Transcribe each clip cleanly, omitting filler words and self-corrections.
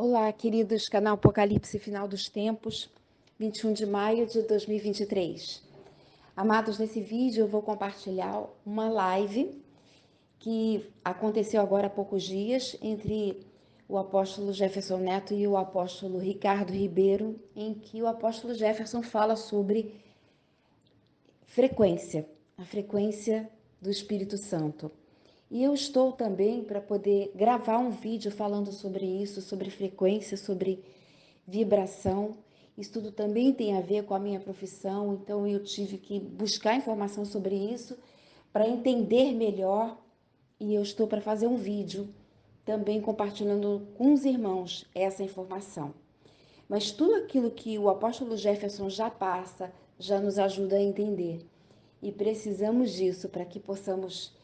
Olá, queridos, canal Apocalipse Final dos Tempos, 21 de maio de 2023. Amados, nesse vídeo eu vou compartilhar uma live que aconteceu agora há poucos dias entre o apóstolo Jefferson Neto e o apóstolo Ricardo Ribeiro, em que o apóstolo Jefferson fala sobre a frequência do Espírito Santo. E eu estou também para poder gravar um vídeo falando sobre isso, sobre frequência, sobre vibração. Isso tudo também tem a ver com a minha profissão, então eu tive que buscar informação sobre isso para entender melhor. E eu estou para fazer um vídeo também compartilhando com os irmãos essa informação. Mas tudo aquilo que o apóstolo Jefferson já passa, já nos ajuda a entender. E precisamos disso para que possamos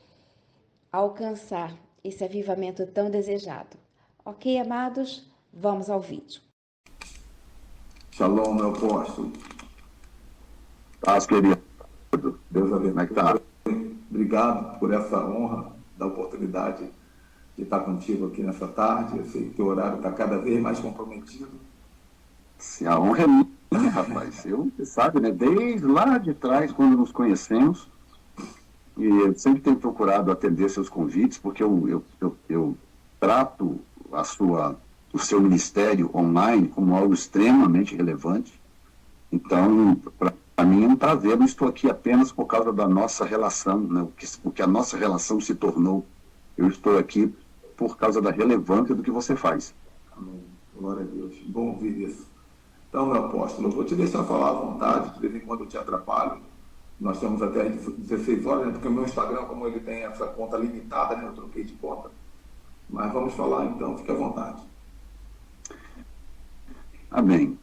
alcançar esse avivamento tão desejado. Ok, amados? Vamos ao vídeo. Shalom, meu apóstolo. Paz, querido. Deus abençoe. Como é que tá? Obrigado por essa honra, da oportunidade de estar contigo aqui nessa tarde. Eu sei que o horário está cada vez mais comprometido. Se a honra é minha, rapaz. Você sabe, né? Desde lá de trás, quando nos conhecemos, e eu sempre tenho procurado atender seus convites, porque eu trato o seu ministério online como algo extremamente relevante. Então, para mim é um prazer, não estou aqui apenas por causa da nossa relação, né? O que a nossa relação se tornou. Eu estou aqui por causa da relevância do que você faz. Amém. Glória a Deus. Bom ouvir isso. Então, meu apóstolo, eu vou te deixar falar à vontade, de vez em quando eu te atrapalho. Nós temos até 16 horas, né? Porque o meu Instagram, como ele tem essa conta limitada, né? Eu troquei de conta. Mas vamos falar então, fique à vontade. Amém.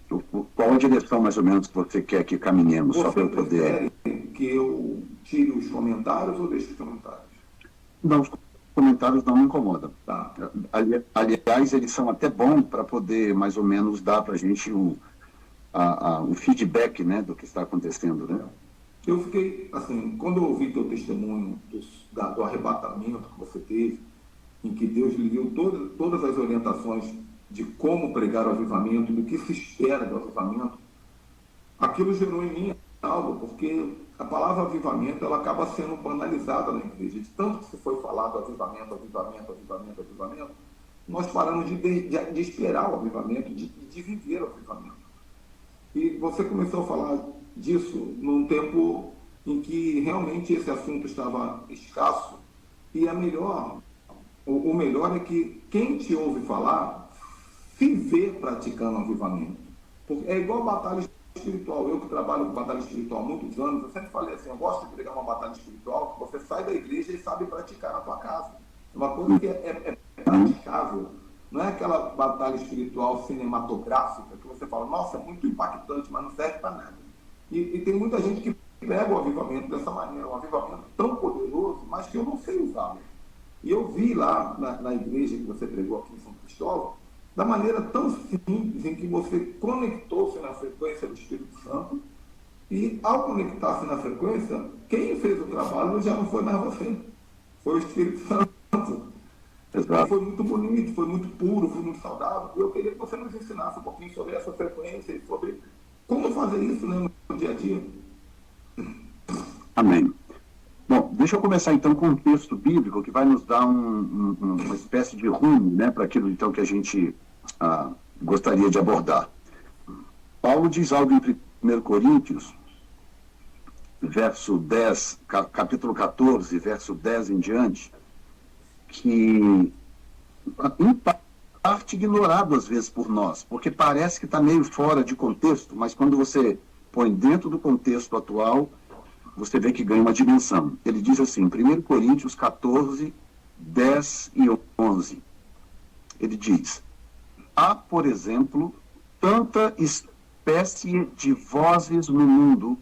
Qual a direção, mais ou menos, que você quer que caminhemos, só para eu poder... que eu tire os comentários ou deixe os comentários? Não, os comentários não me incomodam. Tá. Aliás, eles são até bons para poder, mais ou menos, dar para a gente o feedback, né, do que está acontecendo, né? Eu fiquei, assim, quando eu ouvi teu testemunho do arrebatamento que você teve, em que Deus lhe deu todas as orientações de como pregar o avivamento, do que se espera do avivamento, aquilo gerou em mim algo, porque a palavra avivamento, ela acaba sendo banalizada na igreja. De tanto que se foi falado avivamento, nós paramos de esperar o avivamento, de viver o avivamento. E você começou a falar disso num tempo em que realmente esse assunto estava escasso, e o melhor é que quem te ouve falar se vê praticando avivamento. Porque é igual batalha espiritual. Eu que trabalho com batalha espiritual há muitos anos, eu sempre falei assim, eu gosto de pregar uma batalha espiritual que você sai da igreja e sabe praticar na tua casa. Uma coisa que é praticável. Não é aquela batalha espiritual cinematográfica que você fala, nossa, é muito impactante, mas não serve para nada. E tem muita gente que prega o avivamento dessa maneira, um avivamento tão poderoso, mas que eu não sei usá-lo. E eu vi lá na igreja que você pregou aqui em São Cristóvão, da maneira tão simples em que você conectou-se na frequência do Espírito Santo, e ao conectar-se na frequência, quem fez o trabalho já não foi mais você, foi o Espírito Santo. Exato. Foi muito bonito, foi muito puro, foi muito saudável. E eu queria que você nos ensinasse um pouquinho sobre essa frequência e sobre como fazer isso, né, no dia a dia. Amém. Bom, deixa eu começar então com um texto bíblico que vai nos dar uma espécie de rumo, né, para aquilo então que a gente gostaria de abordar. Paulo diz algo em 1 Coríntios, verso 10, capítulo 14, verso 10 em diante, que em parte ignorado às vezes por nós, porque parece que está meio fora de contexto, mas quando você põe dentro do contexto atual, você vê que ganha uma dimensão. Ele diz assim, 1 Coríntios 14, 10 e 11, ele diz, há, por exemplo, tanta espécie de vozes no mundo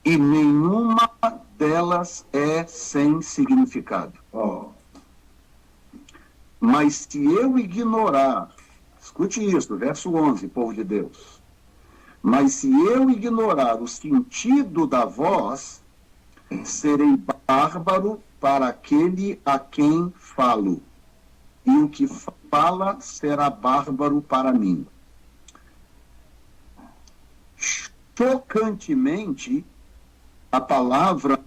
e nenhuma delas é sem significado. Mas se eu ignorar, escute isso, verso 11, povo de Deus, mas se eu ignorar o sentido da voz, serei bárbaro para aquele a quem falo, e o que falo fala será bárbaro para mim. Chocantemente, a palavra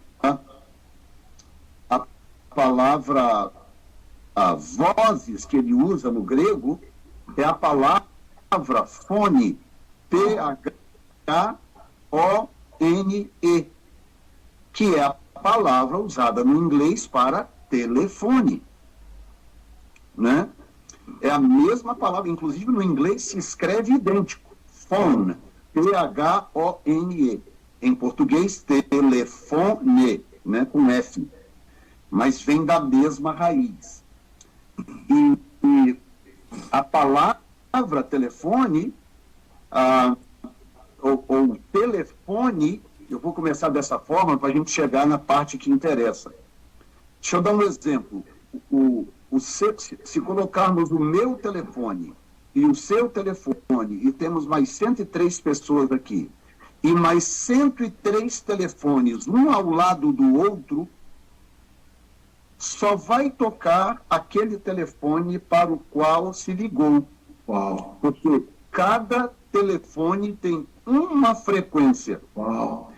vozes que ele usa no grego é a palavra fone, Phone, que é a palavra usada no inglês para telefone, né? É a mesma palavra, inclusive no inglês se escreve idêntico, phone, Phone. Em português, telefone, né, com F, mas vem da mesma raiz. E a palavra telefone, ou telefone, eu vou começar dessa forma para a gente chegar na parte que interessa. Deixa eu dar um exemplo. Se colocarmos o meu telefone e o seu telefone, e temos mais 103 pessoas aqui, e mais 103 telefones, um ao lado do outro, só vai tocar aquele telefone para o qual se ligou. Uau. Porque cada telefone tem uma frequência. Uau.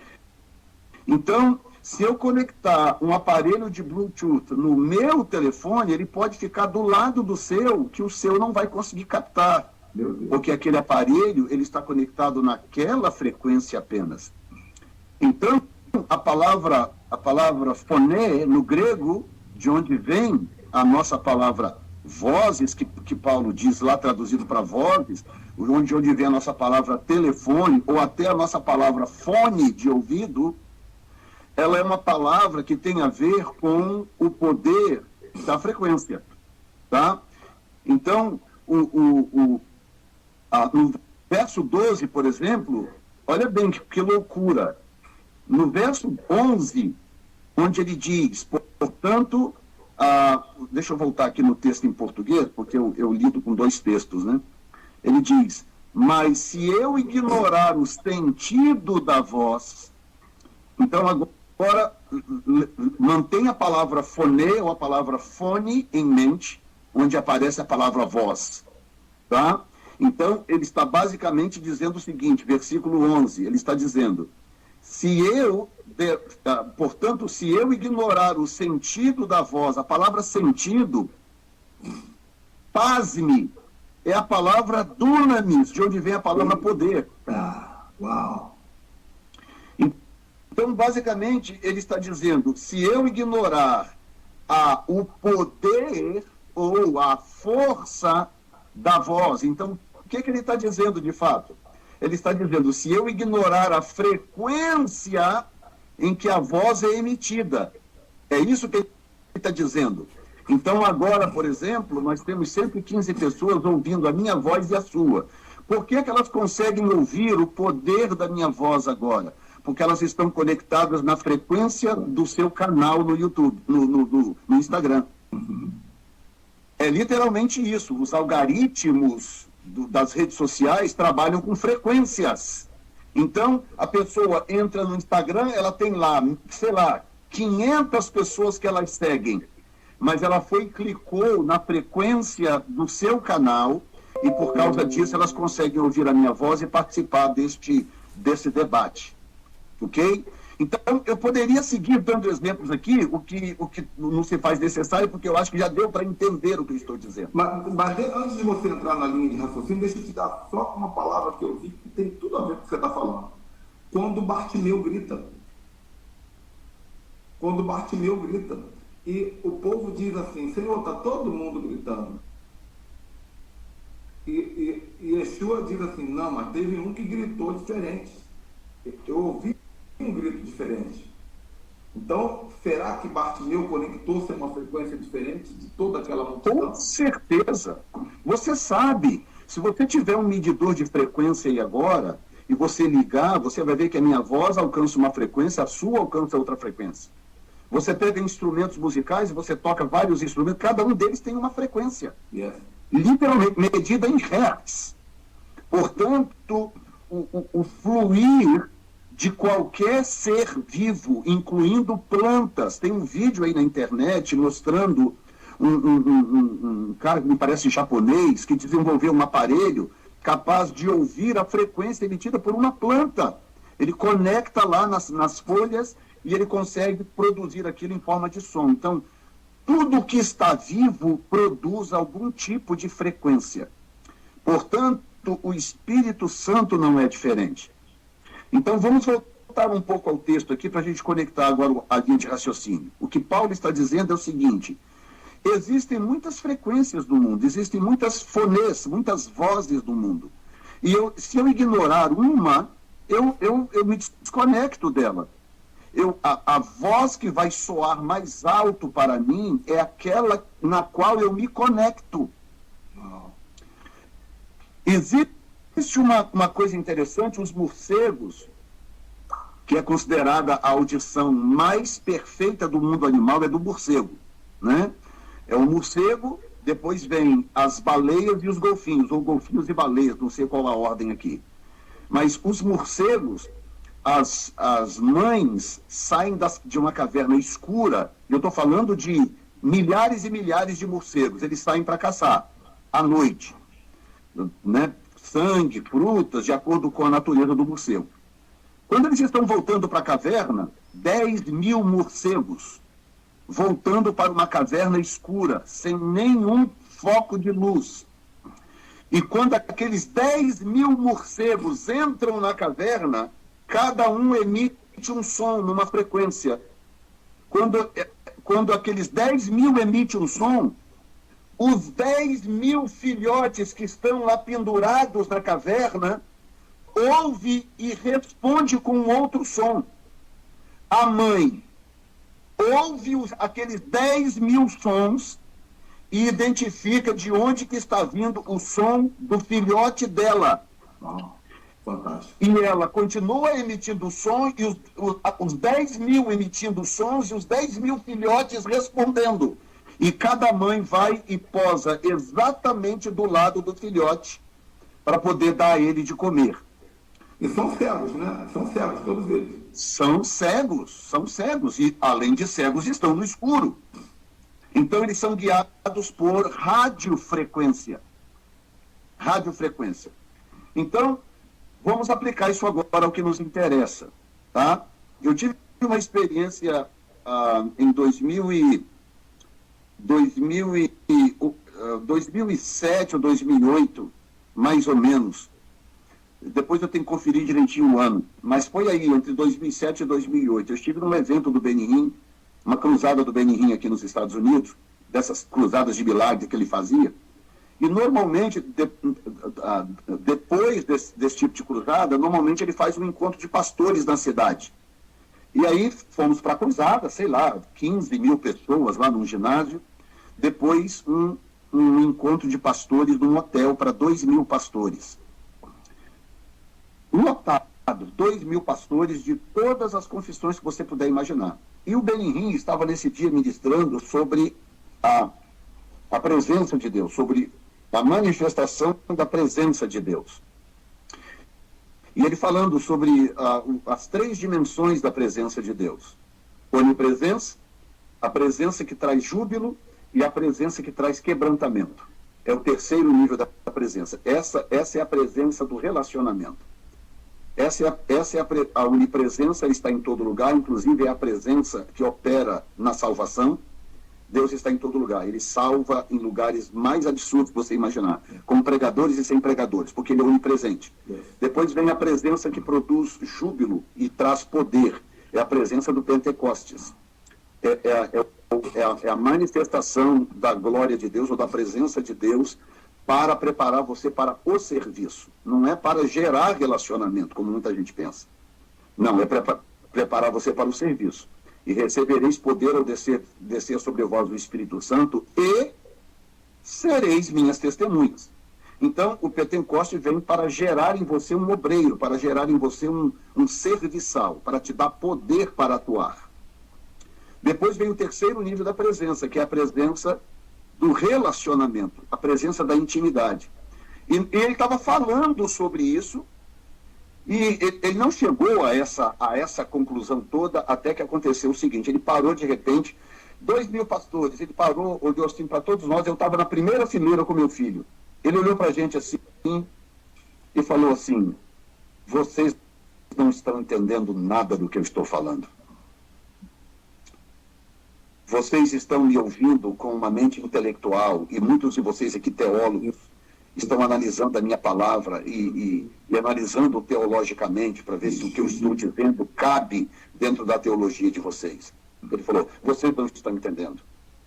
Então, se eu conectar um aparelho de Bluetooth no meu telefone, ele pode ficar do lado do seu, que o seu não vai conseguir captar. Meu Deus. Porque aquele aparelho, ele está conectado naquela frequência apenas. Então, a palavra phone, no grego, de onde vem a nossa palavra vozes, que Paulo diz lá, traduzido para vozes, onde vem a nossa palavra telefone, ou até a nossa palavra fone de ouvido, ela é uma palavra que tem a ver com o poder da frequência, tá? Então, no verso 12, por exemplo, olha bem que loucura. No verso 11, onde ele diz, portanto, deixa eu voltar aqui no texto em português, porque eu lido com dois textos, né? Ele diz, mas se eu ignorar o sentido da voz, então agora mantenha a palavra fone ou a palavra fone em mente, onde aparece a palavra voz, tá? Então, ele está basicamente dizendo o seguinte, versículo 11, ele está dizendo, portanto, se eu ignorar o sentido da voz, a palavra sentido, pasme, é a palavra dunamis, de onde vem a palavra poder. Uau! Então, basicamente, ele está dizendo, se eu ignorar o poder ou a força da voz, então, o que ele está dizendo de fato? Ele está dizendo, se eu ignorar a frequência em que a voz é emitida, é isso que ele está dizendo. Então, agora, por exemplo, nós temos 115 pessoas ouvindo a minha voz e a sua. Por que elas conseguem ouvir o poder da minha voz agora? Porque elas estão conectadas na frequência do seu canal no YouTube, no Instagram. É literalmente isso. Os algoritmos das redes sociais trabalham com frequências. Então, a pessoa entra no Instagram, ela tem lá, sei lá, 500 pessoas que elas seguem. Mas ela foi e clicou na frequência do seu canal e, por causa disso, elas conseguem ouvir a minha voz e participar desse debate. Ok? Então, eu poderia seguir dando exemplos aqui, o que não se faz necessário, porque eu acho que já deu para entender o que eu estou dizendo. Mas antes de você entrar na linha de raciocínio, deixa eu te dar só uma palavra que eu vi que tem tudo a ver com o que você está falando. Quando Bartimeu grita. Quando Bartimeu grita. E o povo diz assim, Senhor, está todo mundo gritando. E Yeshua diz assim, não, mas teve um que gritou diferente. Eu ouvi um grito diferente. Então, será que Bartimeu conectou-se a uma frequência diferente de toda aquela multidão? Com certeza. Você sabe, se você tiver um medidor de frequência aí agora, e você ligar, você vai ver que a minha voz alcança uma frequência, a sua alcança outra frequência. Você pega instrumentos musicais e você toca vários instrumentos, cada um deles tem uma frequência. Yes. Literalmente medida em hertz. Portanto, o fluir de qualquer ser vivo, incluindo plantas. Tem um vídeo aí na internet mostrando um cara que me parece japonês, que desenvolveu um aparelho capaz de ouvir a frequência emitida por uma planta. Ele conecta lá nas folhas e ele consegue produzir aquilo em forma de som. Então, tudo que está vivo produz algum tipo de frequência. Portanto, o Espírito Santo não é diferente. Então, vamos voltar um pouco ao texto aqui para a gente conectar agora a linha de raciocínio. O que Paulo está dizendo é o seguinte: existem muitas frequências do mundo, existem muitas fonês, muitas vozes do mundo. E se eu ignorar uma, eu me desconecto dela. A voz que vai soar mais alto para mim é aquela na qual eu me conecto. Existe uma coisa interessante: os morcegos, que é considerada a audição mais perfeita do mundo animal, é do morcego, né? É o morcego, depois vem as baleias e os golfinhos, ou golfinhos e baleias, não sei qual a ordem aqui. Mas os morcegos, as mães saem de uma caverna escura, eu estou falando de milhares e milhares de morcegos, eles saem para caçar à noite, né? Sangue, frutas, de acordo com a natureza do morcego. Quando eles estão voltando para a caverna, 10.000 morcegos voltando para uma caverna escura, sem nenhum foco de luz. E quando aqueles 10.000 morcegos entram na caverna, cada um emite um som numa frequência. Quando aqueles 10.000 emitem um som, os 10.000 filhotes que estão lá pendurados na caverna ouve e responde com um outro som. A mãe ouve aqueles 10.000 sons e identifica de onde que está vindo o som do filhote dela. Fantástico. E ela continua emitindo som, e os 10.000 emitindo sons e os 10.000 filhotes respondendo. E cada mãe vai e posa exatamente do lado do filhote para poder dar a ele de comer. E são cegos, né? São cegos, todos eles. São cegos. E, além de cegos, estão no escuro. Então, eles são guiados por radiofrequência. Radiofrequência. Então, vamos aplicar isso agora ao que nos interessa, tá? Eu tive uma experiência em 2007 ou 2008, mais ou menos. Depois eu tenho que conferir direitinho o ano, mas foi aí, entre 2007 e 2008. Eu estive num evento do Benihim, uma cruzada do Benihim aqui nos Estados Unidos, dessas cruzadas de milagre que ele fazia. E normalmente, depois desse tipo de cruzada, normalmente ele faz um encontro de pastores na cidade. E aí fomos para a cruzada, sei lá, 15.000 pessoas lá num ginásio. Depois um encontro de pastores num hotel para 2.000 pastores. Lotado, 2.000 pastores de todas as confissões que você puder imaginar. E o Benihim estava nesse dia ministrando sobre a presença de Deus, sobre a manifestação da presença de Deus. E ele falando sobre as 3 dimensões da presença de Deus: onipresença, a presença que traz júbilo e a presença que traz quebrantamento. É o terceiro nível da presença. Essa é a presença do relacionamento. Essa é a onipresença, está em todo lugar, inclusive é a presença que opera na salvação. Deus está em todo lugar, ele salva em lugares mais absurdos que você imaginar, com pregadores e sem pregadores, porque ele é onipresente. Depois vem a presença que produz júbilo e traz poder, é a presença do Pentecostes. É a manifestação da glória de Deus ou da presença de Deus para preparar você para o serviço. Não é para gerar relacionamento, como muita gente pensa. Não, é preparar você para o serviço. E recebereis poder ao descer sobre vós o Espírito Santo e sereis minhas testemunhas. Então, o Pentecoste vem para gerar em você um obreiro, para gerar em você um serviçal, para te dar poder para atuar. Depois vem o terceiro nível da presença, que é a presença do relacionamento, a presença da intimidade. E ele estava falando sobre isso, e ele não chegou a essa conclusão toda até que aconteceu o seguinte: ele parou de repente 2.000 pastores. Ele parou, olhou assim para todos nós. Eu estava na primeira fileira com meu filho. Ele olhou para a gente assim e falou assim: vocês não estão entendendo nada do que eu estou falando. Vocês estão me ouvindo com uma mente intelectual, e muitos de vocês aqui, teólogos, estão analisando a minha palavra e analisando teologicamente para ver se o que eu estou dizendo cabe dentro da teologia de vocês. Ele falou: vocês não estão entendendo.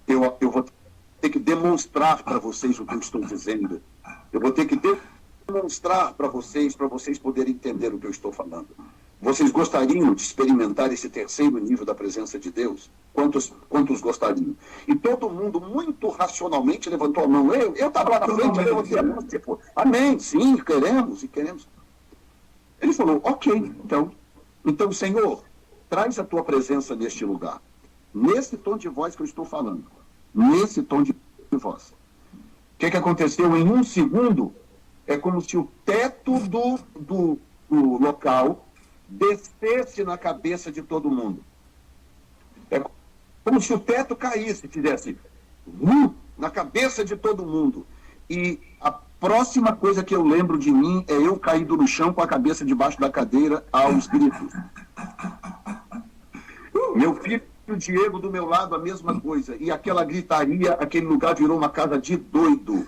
Eu vou ter que demonstrar para vocês o que eu estou dizendo. Eu vou ter que demonstrar para vocês poderem entender o que eu estou falando. Vocês gostariam de experimentar esse terceiro nível da presença de Deus? Quantos gostariam? E todo mundo, muito racionalmente, levantou a mão. Eu estava lá na frente, eu levantei a mão, tipo, amém, sim, queremos. Ele falou: ok, então, Senhor, traz a tua presença neste lugar. Nesse tom de voz que eu estou falando. Nesse tom de voz. O que aconteceu? Em um segundo, é como se o teto do local descesse na cabeça de todo mundo. É como se o teto caísse, fizesse na cabeça de todo mundo. E a próxima coisa que eu lembro de mim é eu caído no chão com a cabeça debaixo da cadeira aos gritos. Meu filho Diego do meu lado, a mesma coisa. E aquela gritaria, aquele lugar virou uma casa de doido.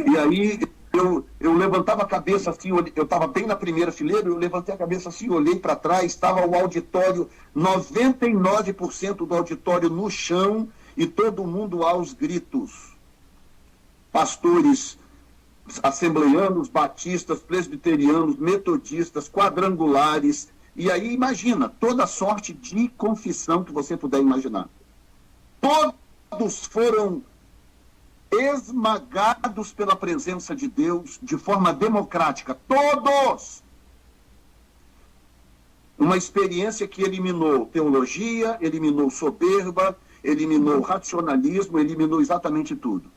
E aí eu levantava a cabeça assim, eu estava bem na primeira fileira, eu levantei a cabeça assim, olhei para trás, estava o auditório, 99% do auditório no chão e todo mundo aos gritos. Pastores assembleianos, batistas, presbiterianos, metodistas, quadrangulares. E aí imagina, toda sorte de confissão que você puder imaginar. Todos foram esmagados pela presença de Deus de forma democrática. Todos! Uma experiência que eliminou teologia, eliminou soberba, eliminou racionalismo, eliminou exatamente tudo.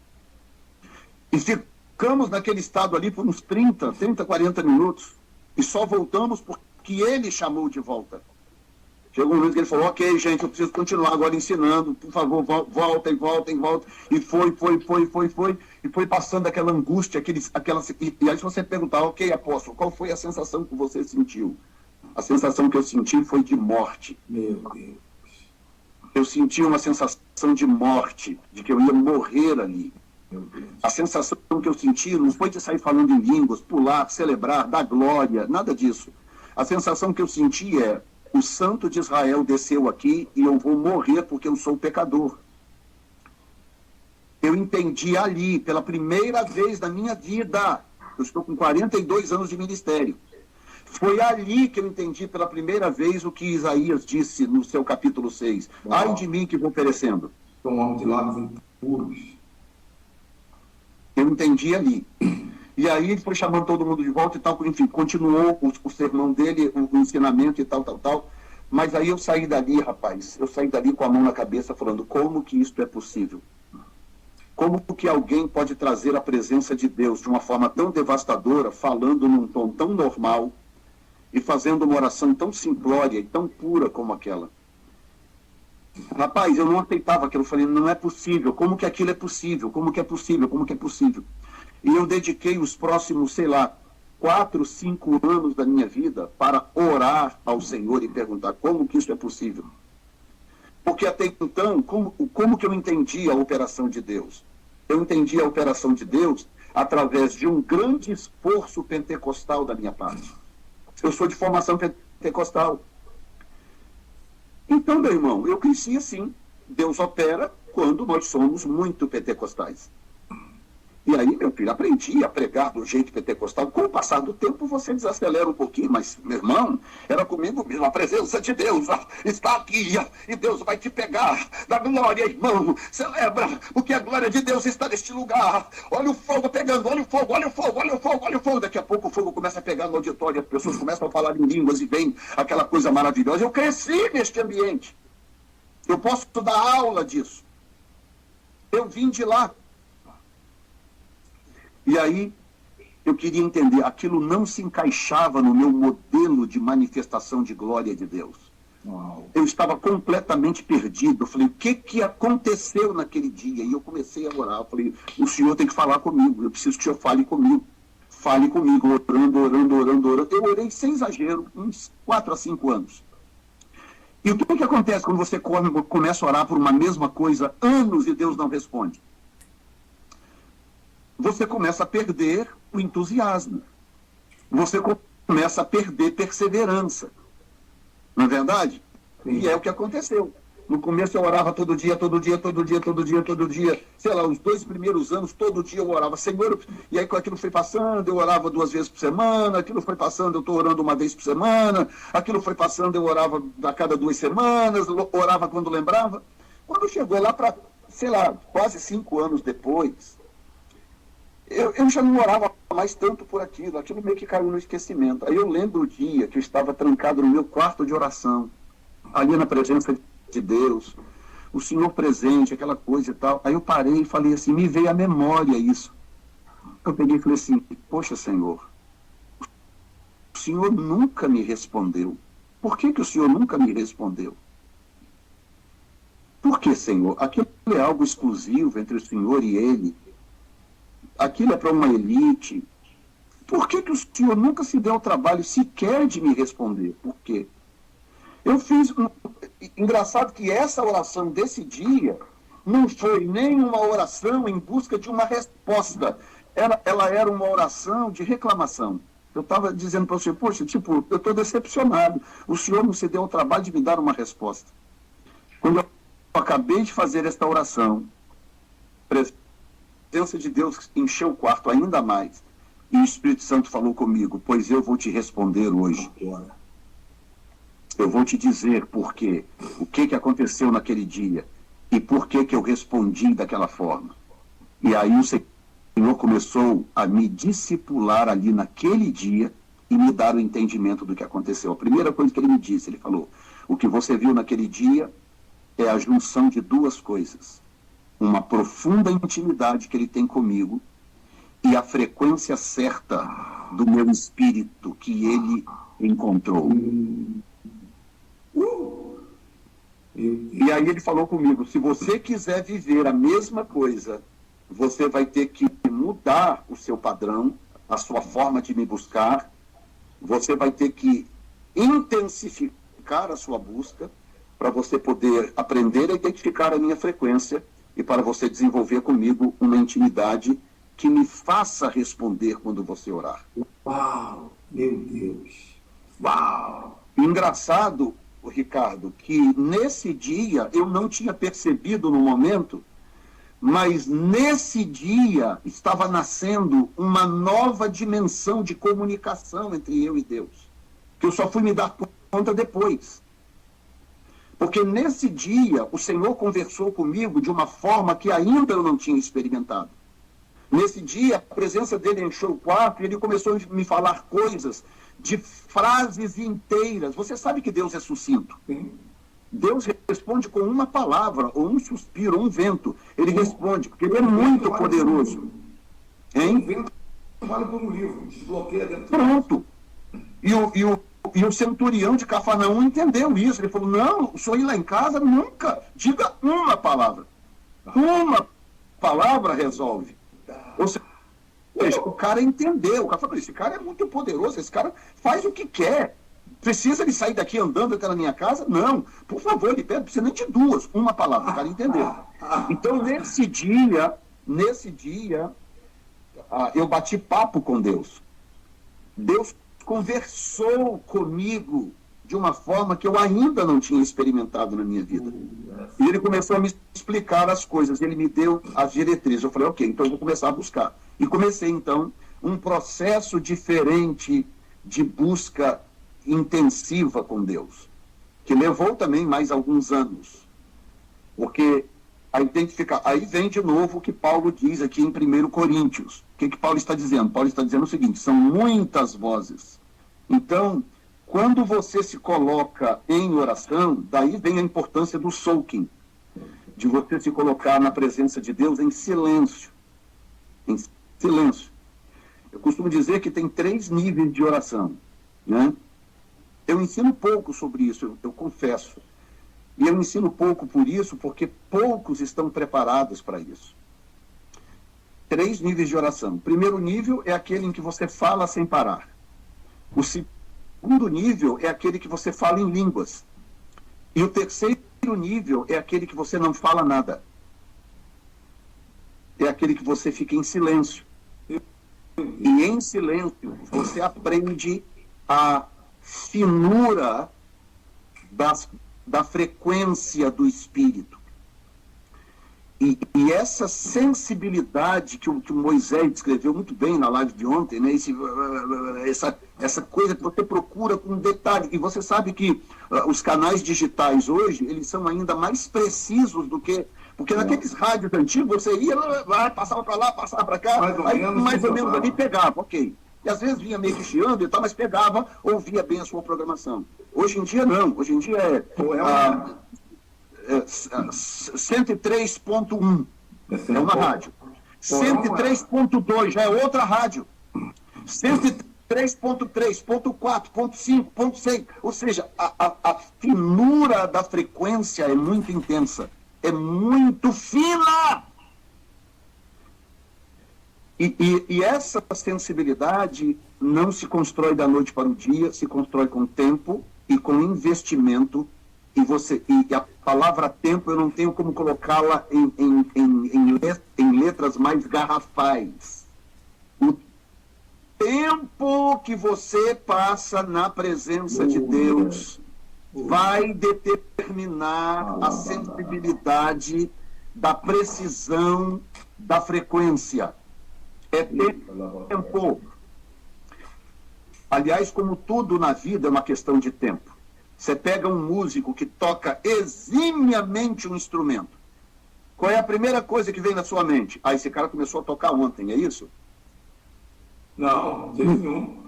E ficamos naquele estado ali por uns 30, 40 minutos e só voltamos porque ele chamou de volta. Chegou um momento que ele falou: ok, gente, eu preciso continuar agora ensinando, por favor, voltem. E foi. E foi passando aquela angústia, e aí se você perguntar: ok, apóstolo, qual foi a sensação que você sentiu? A sensação que eu senti foi de morte. Meu Deus. Eu senti uma sensação de morte, de que eu ia morrer ali. A sensação que eu senti não foi de sair falando em línguas, pular, celebrar, dar glória, nada disso. A sensação que eu senti é: o Santo de Israel desceu aqui e eu vou morrer porque eu sou pecador. Eu entendi ali, pela primeira vez na minha vida, eu estou com 42 anos de ministério, foi ali que eu entendi pela primeira vez o que Isaías disse no seu capítulo 6. Ai de mim que vou perecendo. Sou um homem de lábios impuros. Eu entendi ali. E aí ele foi chamando todo mundo de volta e tal, enfim, continuou o sermão dele, o ensinamento e tal. Mas aí eu saí dali, rapaz, com a mão na cabeça falando: como que isto é possível? Como que alguém pode trazer a presença de Deus de uma forma tão devastadora, falando num tom tão normal e fazendo uma oração tão simplória e tão pura como aquela? Rapaz, eu não aceitava aquilo, eu falei: não é possível, como que aquilo é possível? Como que é possível? E eu dediquei os próximos, 4, 5 anos da minha vida para orar ao Senhor e perguntar: como que isso é possível? Porque até então, como que eu entendi a operação de Deus? Eu entendi a operação de Deus através de um grande esforço pentecostal da minha parte. Eu sou de formação pentecostal. Então, meu irmão, eu cresci assim. Deus opera quando nós somos muito pentecostais. E aí, meu filho, aprendi a pregar do jeito pentecostal. Com o passar do tempo, você desacelera um pouquinho, mas, meu irmão, era comigo mesmo. A presença de Deus está aqui, e Deus vai te pegar. Da glória, irmão. Celebra, porque a glória de Deus está neste lugar. Olha o fogo pegando, olha o fogo. Daqui a pouco o fogo começa a pegar no auditório, as pessoas começam a falar em línguas e vem aquela coisa maravilhosa. Eu cresci neste ambiente. Eu posso dar aula disso. Eu vim de lá. E aí, eu queria entender, aquilo não se encaixava no meu modelo de manifestação de glória de Deus. Uau. Eu estava completamente perdido. Eu falei, o que aconteceu naquele dia? E eu comecei a orar. Eu falei, o Senhor tem que falar comigo. Eu preciso que o Senhor fale comigo. Fale comigo, orando, orando, orando, orando. Eu orei sem exagero, uns 4 a 5 anos. E o que acontece quando você começa a orar por uma mesma coisa anos e Deus não responde? Você começa a perder o entusiasmo. Você começa a perder perseverança. Não é verdade? Sim. E é o que aconteceu. No começo eu orava todo dia, todo dia, todo dia, todo dia, todo dia. Sei lá, os 2 primeiros anos, todo dia eu orava, Senhor. E aí aquilo foi passando, eu orava 2 vezes por semana. Aquilo foi passando, eu estou orando 1 vez por semana. Aquilo foi passando, eu orava a cada 2 semanas. Orava quando lembrava. Quando chegou lá para, sei lá, quase 5 anos depois, eu já não orava mais tanto por aquilo. Aquilo meio que caiu no esquecimento. Aí eu lembro o dia que eu estava trancado no meu quarto de oração, ali na presença de Deus, o Senhor presente, aquela coisa e tal. Aí eu parei e falei assim, me veio à memória isso. Eu peguei e falei assim, poxa, Senhor, o Senhor nunca me respondeu. Por que o Senhor nunca me respondeu? Por que, Senhor? Aquilo é algo exclusivo entre o Senhor e Ele. Aquilo é para uma elite. Por que o Senhor nunca se deu ao trabalho sequer de me responder? Por quê? Eu fiz... Engraçado que essa oração desse dia não foi nem uma oração em busca de uma resposta. Ela era uma oração de reclamação. Eu estava dizendo para o Senhor, poxa, tipo, eu estou decepcionado. O Senhor não se deu ao trabalho de me dar uma resposta. Quando eu acabei de fazer esta oração, a presença de Deus encheu o quarto ainda mais. E o Espírito Santo falou comigo, pois eu vou te responder hoje. Eu vou te dizer por quê, o que aconteceu naquele dia e por que eu respondi daquela forma. E aí o Senhor começou a me discipular ali naquele dia e me dar o entendimento do que aconteceu. A primeira coisa que ele me disse, ele falou, o que você viu naquele dia é a junção de 2 coisas. Uma profunda intimidade que ele tem comigo e a frequência certa do meu espírito que ele encontrou. E aí ele falou comigo, se você quiser viver a mesma coisa, você vai ter que mudar o seu padrão, a sua forma de me buscar, você vai ter que intensificar a sua busca para você poder aprender a identificar a minha frequência e para você desenvolver comigo uma intimidade que me faça responder quando você orar. Uau, meu Deus. Uau. Engraçado, Ricardo, que nesse dia eu não tinha percebido no momento, mas nesse dia estava nascendo uma nova dimensão de comunicação entre eu e Deus, que eu só fui me dar conta depois. Porque nesse dia o Senhor conversou comigo de uma forma que ainda eu não tinha experimentado. Nesse dia a presença dele encheu o quarto e ele começou a me falar coisas de frases inteiras. Você sabe que Deus é sucinto. Sim. Deus responde com uma palavra, ou um suspiro, ou um vento. Ele responde, porque ele é muito poderoso. Hein? Um vento vale por um livro, desbloqueia dentro. Pronto. E o centurião de Cafarnaum entendeu isso. Ele falou, não, o senhor ir lá em casa nunca. Diga uma palavra. Uma palavra resolve. Ou seja, o cara entendeu. O cara falou, esse cara é muito poderoso, esse cara faz o que quer. Precisa ele sair daqui andando até na minha casa? Não. Por favor, ele pede, precisa nem de 2, uma palavra, o cara entendeu. Então, nesse dia, eu bati papo com Deus. Deus conversou comigo de uma forma que eu ainda não tinha experimentado na minha vida. E ele começou a me explicar as coisas, ele me deu as diretrizes. Eu falei, ok, então eu vou começar a buscar. E comecei, então, um processo diferente de busca intensiva com Deus, que levou também mais alguns anos. Porque aí vem de novo o que Paulo diz aqui em 1 Coríntios. O que Paulo está dizendo? Paulo está dizendo o seguinte, são muitas vozes. Então, quando você se coloca em oração, daí vem a importância do soaking, de você se colocar na presença de Deus em silêncio. Em silêncio. Eu costumo dizer que tem 3 níveis de oração, né? Eu ensino pouco sobre isso, eu confesso. E eu ensino pouco por isso, porque poucos estão preparados para isso. 3 níveis de oração. O primeiro nível é aquele em que você fala sem parar. O segundo nível é aquele que você fala em línguas. E o terceiro nível é aquele que você não fala nada. É aquele que você fica em silêncio. E em silêncio você aprende a finura da frequência do espírito. E essa sensibilidade que o Moisés descreveu muito bem na live de ontem, né? Essa coisa que você procura com detalhe. E você sabe que os canais digitais hoje, eles são ainda mais precisos do que... Porque naqueles rádios antigos, você ia, passava para lá, passava para cá, mais ou menos ali pegava, ok. E às vezes vinha meio que chiando e tal, mas pegava, ouvia bem a sua programação. Hoje em dia não, hoje em dia é 103.1, é uma rádio. 103.2 já é outra rádio. 103.3, ponto 4, ponto 5, ponto 6. Ou seja, a finura da frequência é muito intensa, é muito fina. E essa sensibilidade não se constrói da noite para o dia, se constrói com tempo e com investimento. E a palavra tempo eu não tenho como colocá-la em letras mais garrafais. O tempo que você passa na presença de Deus vai determinar a sensibilidade da precisão da frequência. É tempo. Aliás, como tudo na vida é uma questão de tempo. Você pega um músico que toca eximiamente um instrumento. Qual é a primeira coisa que vem na sua mente? Ah, esse cara começou a tocar ontem, é isso? Não, nenhum.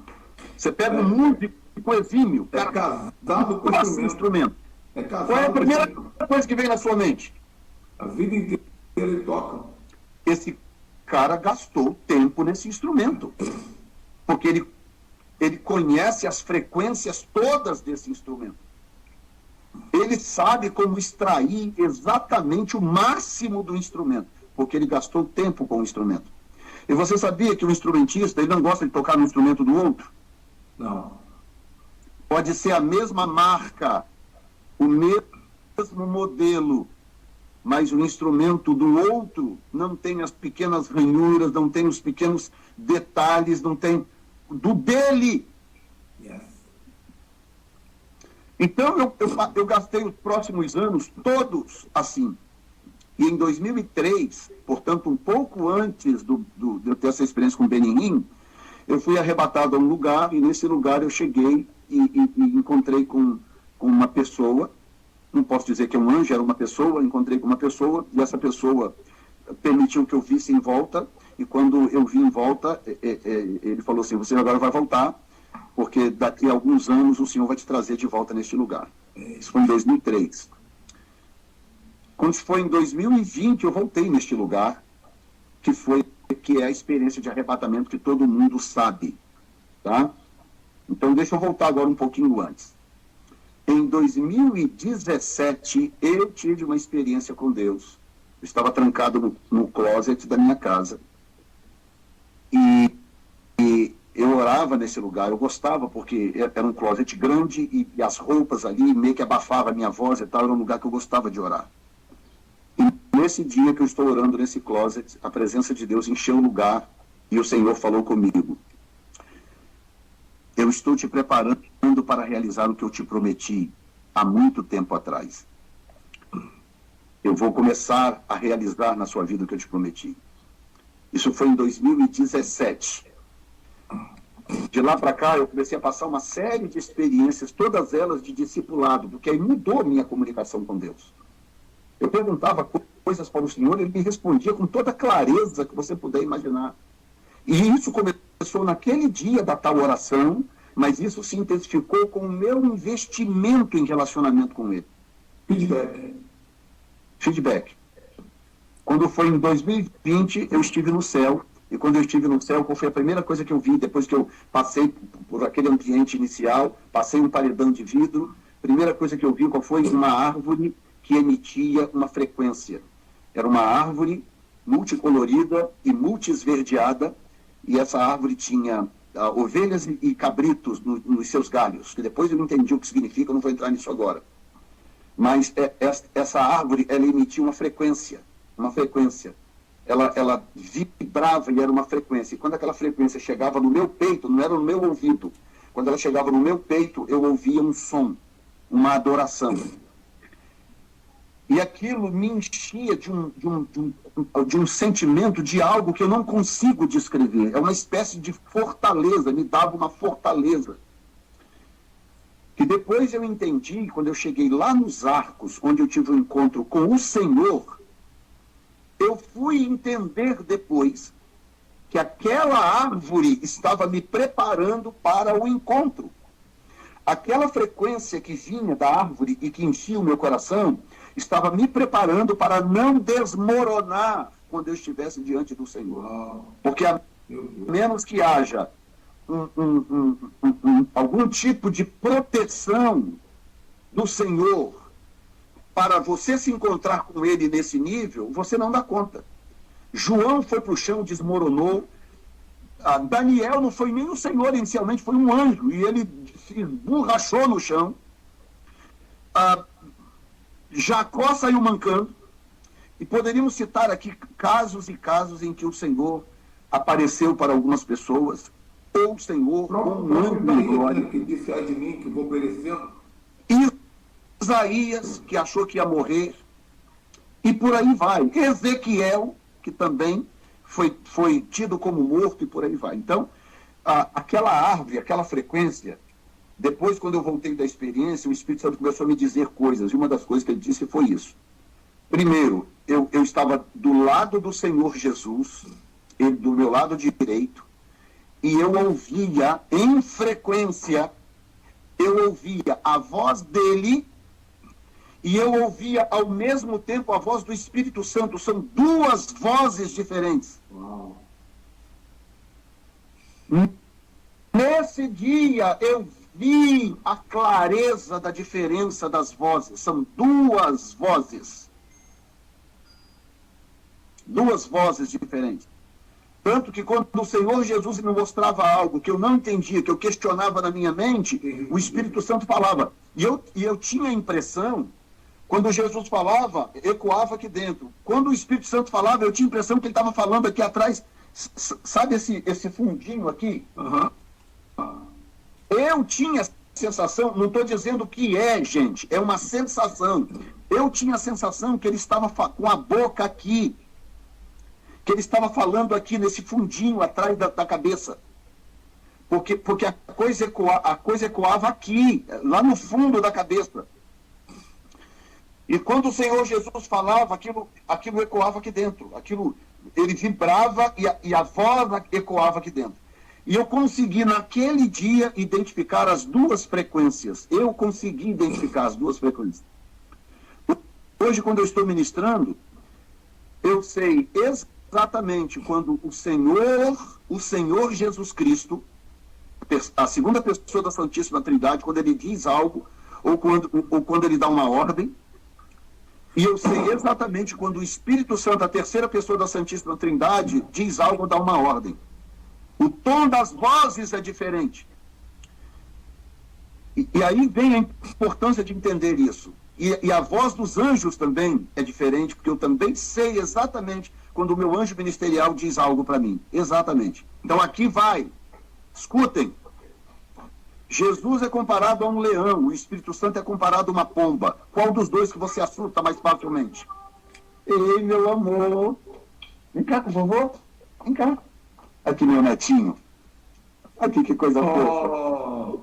Você pega um músico exímio, cara, casado com o instrumento. Qual é a primeira coisa que vem na sua mente? A vida inteira ele toca. Esse cara gastou tempo nesse instrumento. Porque ele conhece as frequências todas desse instrumento. Ele sabe como extrair exatamente o máximo do instrumento, porque ele gastou tempo com o instrumento. E você sabia que o instrumentista, ele não gosta de tocar no instrumento do outro? Não. Pode ser a mesma marca, o mesmo modelo, mas o instrumento do outro não tem as pequenas ranhuras, não tem os pequenos detalhes, não tem do dele. Yes. Então, eu gastei os próximos anos todos assim. E em 2003, portanto, um pouco antes de eu ter essa experiência com o Benihim, eu fui arrebatado a um lugar, e nesse lugar eu cheguei e encontrei com uma pessoa, não posso dizer que é um anjo, era uma pessoa, encontrei com uma pessoa, e essa pessoa permitiu que eu visse em volta, e quando eu vi em volta, ele falou assim, você agora vai voltar, porque daqui a alguns anos o Senhor vai te trazer de volta neste lugar. Isso foi em 2003. Quando foi em 2020, eu voltei neste lugar, que é a experiência de arrebatamento que todo mundo sabe. Tá? Então, deixa eu voltar agora um pouquinho antes. Em 2017, eu tive uma experiência com Deus. Eu estava trancado no closet da minha casa. E eu orava nesse lugar, eu gostava, porque era um closet grande e as roupas ali meio que abafavam a minha voz e tal, era um lugar que eu gostava de orar. E nesse dia que eu estou orando nesse closet, a presença de Deus encheu o lugar e o Senhor falou comigo. Eu estou te preparando para realizar o que eu te prometi há muito tempo atrás. Eu vou começar a realizar na sua vida o que eu te prometi. Isso foi em 2017. De lá para cá, eu comecei a passar uma série de experiências, todas elas de discipulado, porque aí mudou a minha comunicação com Deus. Eu perguntava coisas para o Senhor, ele me respondia com toda a clareza que você puder imaginar. E isso começou naquele dia da tal oração, mas isso se intensificou com o meu investimento em relacionamento com ele. Feedback. Quando foi em 2020, eu estive no céu, E quando eu estive no céu, qual foi a primeira coisa que eu vi, depois que eu passei por aquele ambiente inicial, passei um paredão de vidro, primeira coisa que eu vi, qual foi? Uma árvore que emitia uma frequência. Era uma árvore multicolorida e multiesverdeada, e essa árvore tinha ovelhas e cabritos nos seus galhos, que depois eu não entendi o que significa, eu não vou entrar nisso agora. Mas essa árvore, ela emitia uma frequência. Ela vibrava e era uma frequência. E quando aquela frequência chegava no meu peito, não era no meu ouvido, quando ela chegava no meu peito, eu ouvia um som, uma adoração. E aquilo me enchia de um sentimento de algo que eu não consigo descrever. É uma espécie de fortaleza, me dava uma fortaleza. Que depois eu entendi, quando eu cheguei lá nos Arcos, onde eu tive um encontro com o Senhor, eu fui entender depois que aquela árvore estava me preparando para o encontro. Aquela frequência que vinha da árvore e que enchia o meu coração, estava me preparando para não desmoronar quando eu estivesse diante do Senhor. Porque a menos que haja algum tipo de proteção do Senhor para você se encontrar com Ele nesse nível, você não dá conta. João foi para o chão, desmoronou. Daniel não foi nem o Senhor inicialmente, foi um anjo, e ele se esborrachou no chão. Jacó saiu mancando, e poderíamos citar aqui casos e casos em que o Senhor apareceu para algumas pessoas, ou o Senhor, ou um anjo de glória. Que disse, ai de mim, que vou perecendo. Isaías, que achou que ia morrer, e por aí vai. Ezequiel, que também foi tido como morto, e por aí vai. Então, aquela árvore, aquela frequência, depois, quando eu voltei da experiência, o Espírito Santo começou a me dizer coisas, e uma das coisas que ele disse foi isso. Primeiro, eu estava do lado do Senhor Jesus, ele do meu lado direito, e eu ouvia em frequência, eu ouvia a voz dele, e eu ouvia ao mesmo tempo a voz do Espírito Santo. São duas vozes diferentes. Uau. Nesse dia eu vi a clareza da diferença das vozes. São duas vozes. Duas vozes diferentes. Tanto que quando o Senhor Jesus me mostrava algo que eu não entendia, que eu questionava na minha mente, o Espírito Santo falava. E eu tinha a impressão, quando Jesus falava, ecoava aqui dentro. Quando o Espírito Santo falava, eu tinha a impressão que ele estava falando aqui atrás. Sabe esse fundinho aqui? Uhum. Eu tinha a sensação, não estou dizendo que é, gente, é uma sensação. Eu tinha a sensação que ele estava com a boca aqui, que ele estava falando aqui nesse fundinho atrás da cabeça. Porque a coisa ecoava aqui, lá no fundo da cabeça. E quando o Senhor Jesus falava, aquilo ecoava aqui dentro. Ele vibrava e a voz ecoava aqui dentro. E eu consegui, naquele dia, identificar as duas frequências. Eu consegui identificar as duas frequências. Hoje, quando eu estou ministrando, eu sei exatamente quando o Senhor Jesus Cristo, a segunda pessoa da Santíssima Trindade, quando ele diz algo, ou quando ele dá uma ordem, e eu sei exatamente quando o Espírito Santo, a terceira pessoa da Santíssima Trindade, diz algo ou dá uma ordem. O tom das vozes é diferente. E aí vem a importância de entender isso. E a voz dos anjos também é diferente, porque eu também sei exatamente quando o meu anjo ministerial diz algo para mim. Exatamente. Então aqui vai. Escutem. Jesus é comparado a um leão, o Espírito Santo é comparado a uma pomba. Qual dos dois que você assusta mais facilmente? Ei, meu amor. Vem cá com o vovô. Vem cá. Aqui, meu netinho. Aqui, que coisa fofa.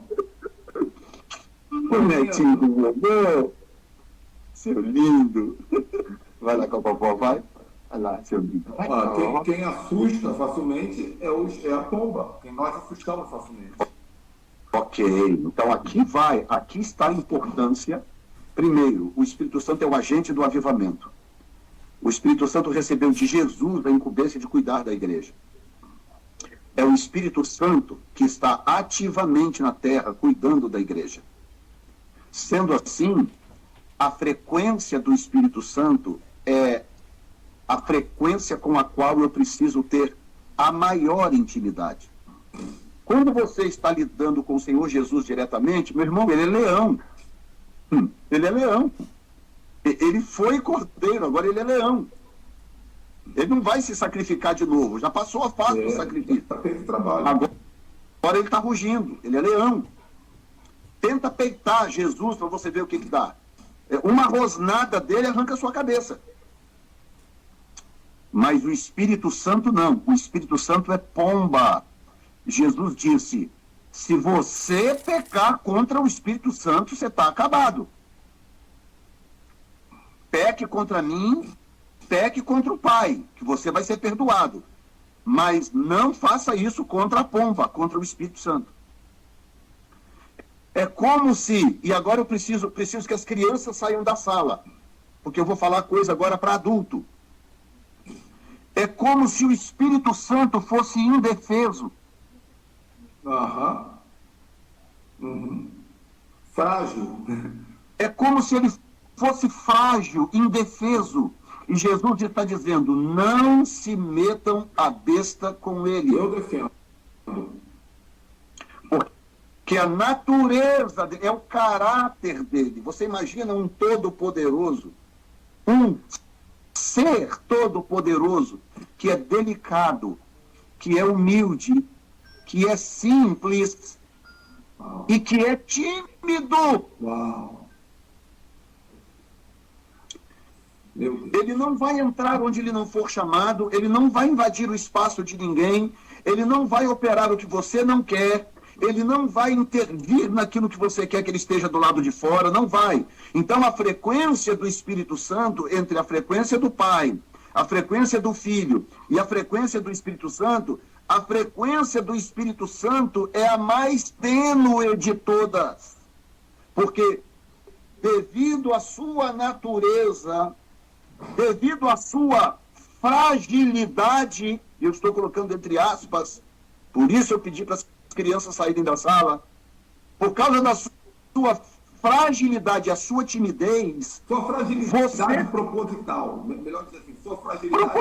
O netinho do vovô. Seu lindo. Vai lá com a vovó, vai. Vai lá, seu lindo. Vai, Quem assusta facilmente é a pomba. Quem nós assustamos facilmente. Ok, então aqui está a importância. Primeiro, o Espírito Santo é o agente do avivamento. O Espírito Santo recebeu de Jesus a incumbência de cuidar da igreja. o Espírito Santo que está ativamente na terra, cuidando da igreja. Sendo assim, a frequência do Espírito Santo é a frequência com a qual eu preciso ter a maior intimidade. Quando você está lidando com o Senhor Jesus diretamente, meu irmão, ele é leão. Ele é leão. Ele foi cordeiro, agora ele é leão. Ele não vai se sacrificar de novo, já passou a fase do sacrifício. Agora ele está rugindo, ele é leão. Tenta peitar Jesus para você ver o que dá. Uma rosnada dele arranca a sua cabeça. Mas o Espírito Santo não. O Espírito Santo é pomba. Jesus disse, se você pecar contra o Espírito Santo, você está acabado. Peque contra mim, peque contra o Pai, que você vai ser perdoado. Mas não faça isso contra a pomba, contra o Espírito Santo. É como se, e agora eu preciso que as crianças saiam da sala, porque eu vou falar coisa agora para adulto. É como se o Espírito Santo fosse indefeso. Frágil. É como se ele fosse frágil, indefeso. E Jesus está dizendo, não se metam a besta com ele. Eu defendo. Porque a natureza, é o caráter dele. Você imagina um todo-poderoso, um ser todo-poderoso, que é delicado, que é humilde, que é simples e que é tímido. Uau. Ele não vai entrar onde ele não for chamado, ele não vai invadir o espaço de ninguém, ele não vai operar o que você não quer, ele não vai intervir naquilo que você quer que ele esteja do lado de fora, não vai. Então a frequência do Espírito Santo, entre a frequência do Pai, a frequência do Filho e a frequência do Espírito Santo, a frequência do Espírito Santo é a mais tênue de todas. Porque devido à sua natureza, devido à sua fragilidade, eu estou colocando entre aspas, por isso eu pedi para as crianças saírem da sala, por causa da sua fragilidade, a sua timidez. Sua fragilidade proposital, melhor dizer assim, sua fragilidade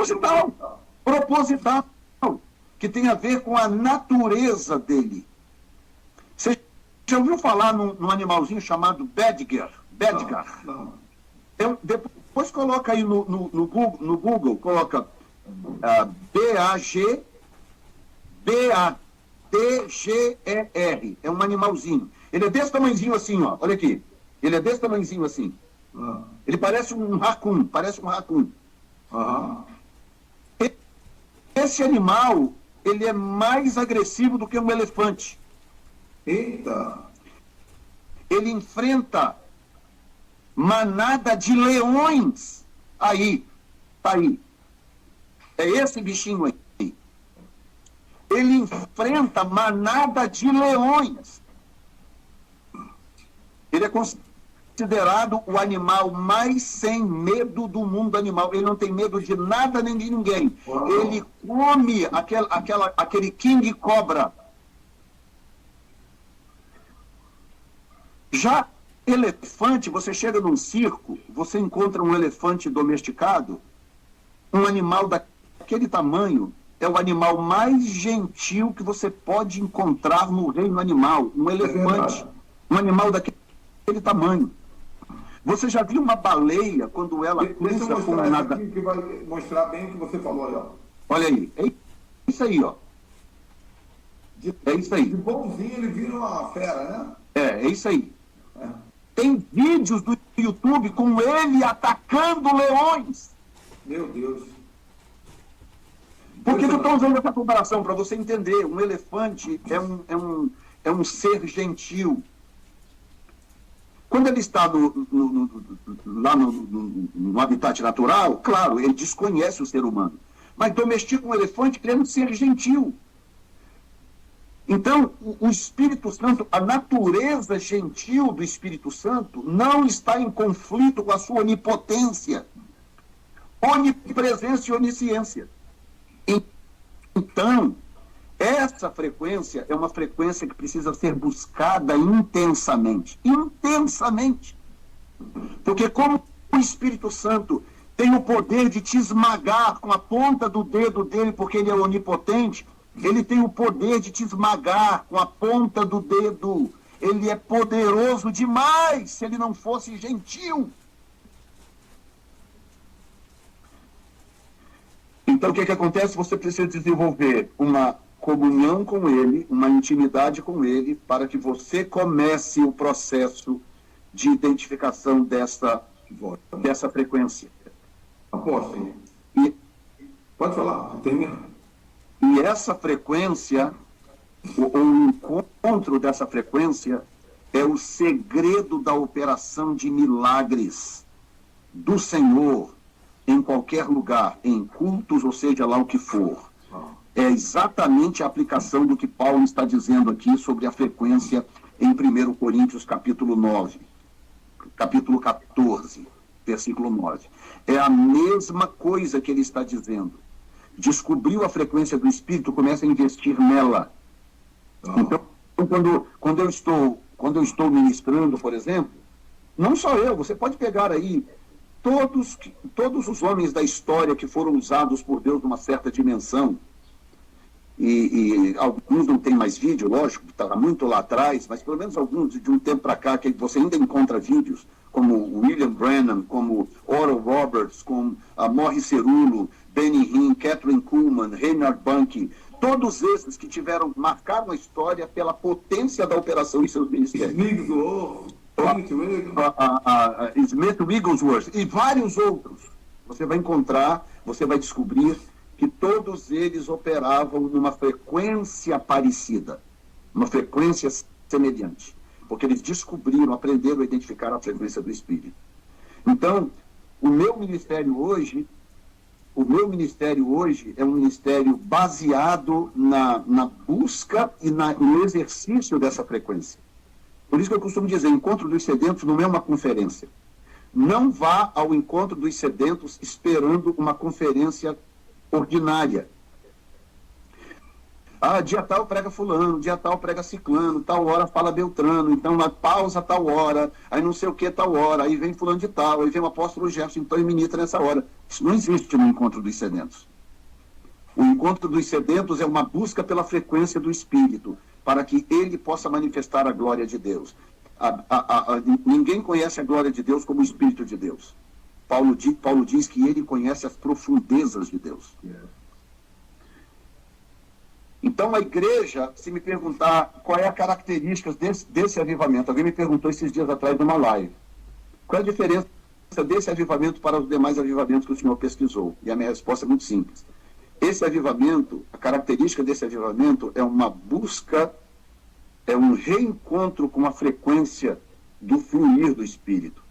proposital, que tem a ver com a natureza dele. Você já ouviu falar num animalzinho chamado Badger? Não. Depois coloca aí no Google, coloca B-A-D-G-E-R. É um animalzinho. Ele é desse tamanhozinho assim, ó. Olha aqui. Ele é desse tamanhozinho assim. Ele parece um raccoon. Esse animal, ele é mais agressivo do que um elefante. Eita! Ele enfrenta manada de leões. Aí, tá aí. É esse bichinho aí. Ele enfrenta manada de leões. Ele é considerado o animal mais sem medo do mundo animal. Ele não tem medo de nada nem de ninguém. Uau. Ele come aquele king cobra. Já elefante, você chega num circo, você encontra um elefante domesticado, um animal daquele tamanho, é o animal mais gentil que você pode encontrar no reino animal. Um elefante, um animal daquele tamanho. Você já viu uma baleia quando ela cruza com nada? Aqui que vai mostrar bem o que você falou aí, ó. Olha aí, é isso aí, ó. É isso aí. De bonzinho ele vira uma fera, né? É isso aí. Tem vídeos do YouTube com ele atacando leões. Meu Deus. Por que eu estou usando essa comparação? Para você entender. Um elefante é um ser gentil. Quando ele está lá no habitat natural, claro, ele desconhece o ser humano. Mas domestica um elefante querendo ser gentil. Então, o Espírito Santo, a natureza gentil do Espírito Santo não está em conflito com a sua onipotência, onipresença e onisciência. Então, essa essa frequência é uma frequência que precisa ser buscada intensamente. Intensamente. Porque como o Espírito Santo tem o poder de te esmagar com a ponta do dedo dele, porque ele é onipotente, ele tem o poder de te esmagar com a ponta do dedo. Ele é poderoso demais se ele não fosse gentil. Então, o que acontece? Você precisa desenvolver uma comunhão com ele, uma intimidade com ele, para que você comece o processo de identificação dessa frequência. Apóstolo, E, pode falar, termina. e essa frequência, o encontro dessa frequência, é o segredo da operação de milagres do Senhor em qualquer lugar, em cultos, ou seja lá o que for. É exatamente a aplicação do que Paulo está dizendo aqui sobre a frequência em 1 Coríntios capítulo 9, capítulo 14, versículo 9. É a mesma coisa que ele está dizendo. Descobriu a frequência do Espírito, começa a investir nela. Então, quando eu estou ministrando, por exemplo, não só eu, você pode pegar aí todos os homens da história que foram usados por Deus numa certa dimensão, e alguns não têm mais vídeo, lógico, está muito lá atrás, mas pelo menos alguns de um tempo para cá, que você ainda encontra vídeos, como William Branham, como Oral Roberts, como Morris Cerullo, Benny Hinn, Catherine Kuhlman, Reinhard Bonnke, todos esses que marcaram a história pela potência da operação em seus ministérios. Smith Wigglesworth e vários outros. Você vai encontrar, você vai descobrir que todos eles operavam numa frequência parecida, uma frequência semelhante, porque eles descobriram, aprenderam a identificar a frequência do Espírito. Então, o meu ministério hoje é um ministério baseado na busca e no exercício dessa frequência. Por isso que eu costumo dizer, encontro dos sedentos não é uma conferência. Não vá ao encontro dos sedentos esperando uma conferência ordinária. Dia tal prega fulano, dia tal prega ciclano, tal hora fala Beltrano, então uma pausa tal hora, aí não sei o que tal hora, aí vem fulano de tal, aí vem o apóstolo Gerson, então e ministra nessa hora. Isso não existe no encontro dos sedentos. O encontro dos sedentos é uma busca pela frequência do Espírito, para que ele possa manifestar a glória de Deus. Ninguém conhece a glória de Deus como o Espírito de Deus. Paulo diz que ele conhece as profundezas de Deus. Então, a igreja, se me perguntar qual é a característica desse avivamento, alguém me perguntou esses dias atrás numa live, qual é a diferença desse avivamento para os demais avivamentos que o senhor pesquisou? E a minha resposta é muito simples. Esse avivamento, a característica desse avivamento é uma busca, é um reencontro com a frequência do fluir do Espírito.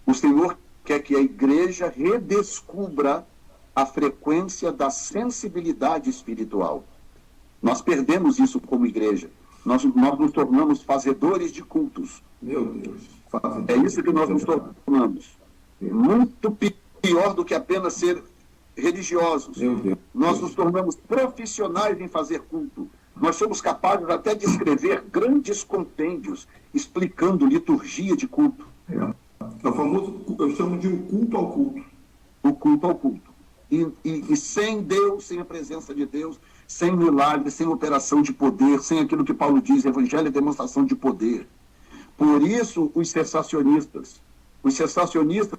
O Senhor quer que a igreja redescubra a frequência da sensibilidade espiritual. Nós perdemos isso como igreja. Nós nos tornamos fazedores de cultos. Meu Deus. É isso que nós nos tornamos. Muito pior do que apenas ser religiosos. Nós nos tornamos profissionais em fazer culto. Nós somos capazes até de escrever grandes compêndios explicando liturgia de culto. É o famoso, eu chamo de o culto ao culto. O culto ao culto. E sem Deus, sem a presença de Deus, sem milagre, sem operação de poder, sem aquilo que Paulo diz, evangelho é demonstração de poder. Por isso, os cessacionistas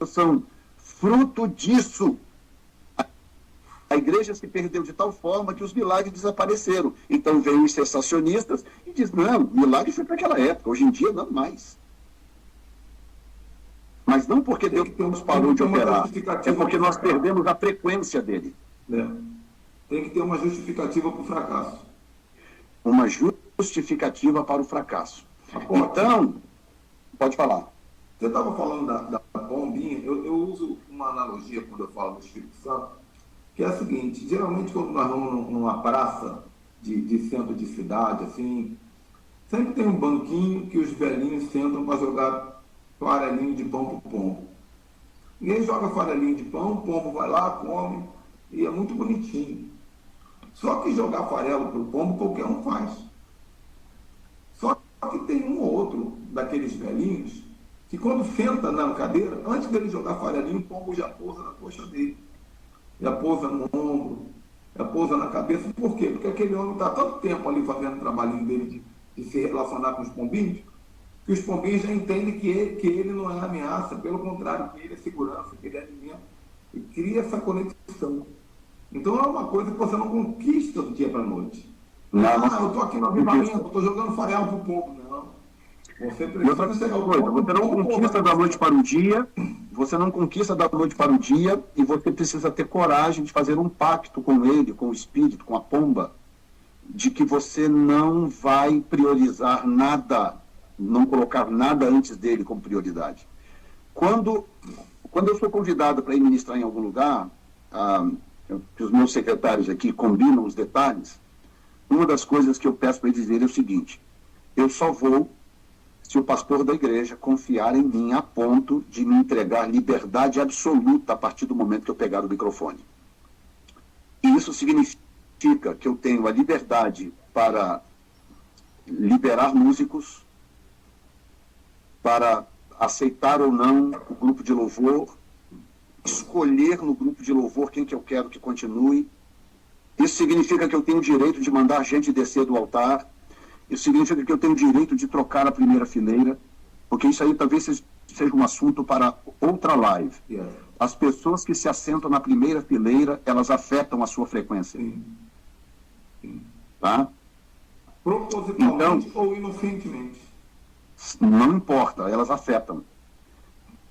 são fruto disso. A igreja se perdeu de tal forma que os milagres desapareceram. Então vem os cessacionistas e diz, não, milagre foi para aquela época, hoje em dia não mais. Mas não porque Deus parou de operar, é porque nós perdemos a frequência dele. Tem que ter uma justificativa para o fracasso. Uma justificativa para o fracasso. Então, pode falar. Você estava falando da bombinha, eu uso uma analogia quando eu falo do Espírito Santo, que é a seguinte, geralmente quando nós vamos numa praça de centro de cidade, assim, sempre tem um banquinho que os velhinhos sentam para jogar farelinho de pão para o pombo. Ninguém joga farelinho de pão, o pombo vai lá, come, e é muito bonitinho. Só que jogar farelo para o pombo qualquer um faz. Só que tem um ou outro daqueles velhinhos que quando senta na cadeira, antes dele jogar farelinho, o pombo já pousa na coxa dele, já pousa no ombro, já pousa na cabeça. Por quê? Porque aquele homem está tanto tempo ali fazendo o trabalhinho dele de se relacionar com os pombinhos, que os pombinhos já entendem que ele não é ameaça, pelo contrário, que ele é segurança, que ele é alimento, e cria essa conexão. Então é uma coisa que você não conquista do dia para a noite. Eu estou aqui no avivamento, estou jogando farelo para o pombo. Não. Você precisa chegar ao ponto. Você não conquista da noite para o dia, você não conquista da noite para o dia, e você precisa ter coragem de fazer um pacto com ele, com o espírito, com a pomba, de que você não vai priorizar nada, não colocar nada antes dele como prioridade. Quando eu sou convidado para ir ministrar em algum lugar, que os meus secretários aqui combinam os detalhes, uma das coisas que eu peço para eles dizerem é o seguinte: eu só vou se o pastor da igreja confiar em mim a ponto de me entregar liberdade absoluta a partir do momento que eu pegar o microfone. E isso significa que eu tenho a liberdade para liberar músicos, para aceitar ou não o grupo de louvor, escolher no grupo de louvor quem que eu quero que continue. Isso significa que eu tenho o direito de mandar gente descer do altar. Isso significa que eu tenho o direito de trocar a primeira fileira, porque isso aí talvez seja um assunto para outra live. As pessoas que se assentam na primeira fileira, elas afetam a sua frequência. Tá? Propositalmente ou inocentemente. Não importa, elas afetam.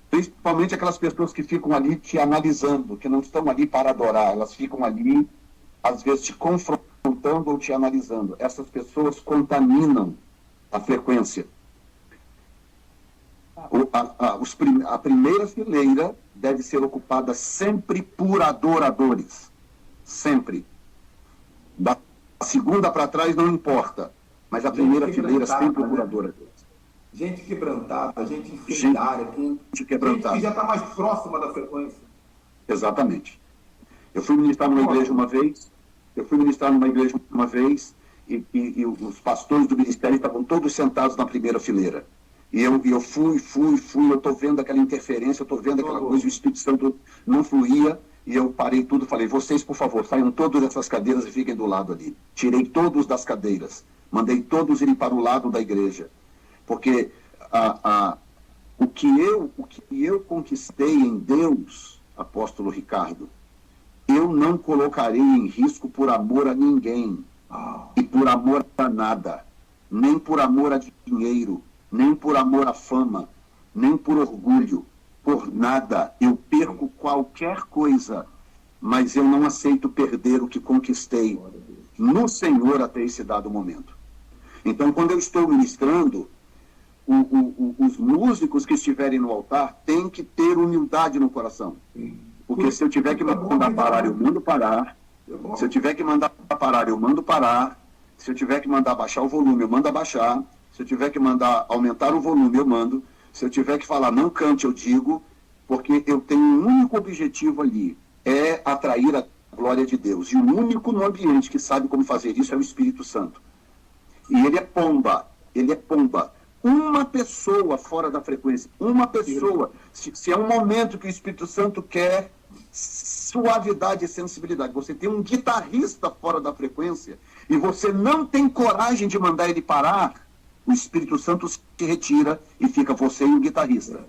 Principalmente aquelas pessoas que ficam ali te analisando, que não estão ali para adorar, elas ficam ali, às vezes, te confrontando ou te analisando. Essas contaminam a frequência. A primeira fileira deve ser ocupada sempre por adoradores. Sempre. Da segunda para trás não importa, mas a primeira fileira sempre por adoradores. Gente quebrantada, gente incendiária, gente que já está mais próxima da frequência. Exatamente. Eu fui ministrar numa igreja uma vez, e os pastores do ministério estavam todos sentados na primeira fileira. E eu fui, eu estou vendo aquela interferência, eu estou vendo aquela coisa, o Espírito Santo não fluía, e eu parei tudo, falei: vocês, por favor, saiam todos dessas cadeiras e fiquem do lado ali. Tirei todos das cadeiras, mandei todos irem para o lado da igreja. Porque o que eu conquistei em Deus, apóstolo Ricardo, eu não colocarei em risco por amor a ninguém, e por amor a nada, nem por amor a dinheiro, nem por amor à fama, nem por orgulho, por nada. Eu perco qualquer coisa, mas eu não aceito perder o que conquistei no Senhor até esse dado momento. Então, quando eu estou ministrando, os músicos que estiverem no altar têm que ter humildade no coração. Porque se eu tiver que mandar parar, eu mando parar. Se eu tiver que mandar parar, eu mando parar. Se eu tiver que mandar baixar o volume, eu mando abaixar. Se eu tiver que mandar aumentar o volume, eu mando. Se eu tiver que falar não cante, eu digo. Porque eu tenho um único objetivo ali, é atrair a glória de Deus. E o único no ambiente que sabe como fazer isso é o Espírito Santo. E ele é pomba. Uma pessoa fora da frequência, uma pessoa, se é um momento que o Espírito Santo quer suavidade e sensibilidade, você tem um guitarrista fora da frequência e você não tem coragem de mandar ele parar, o Espírito Santo se retira e fica você e o guitarrista.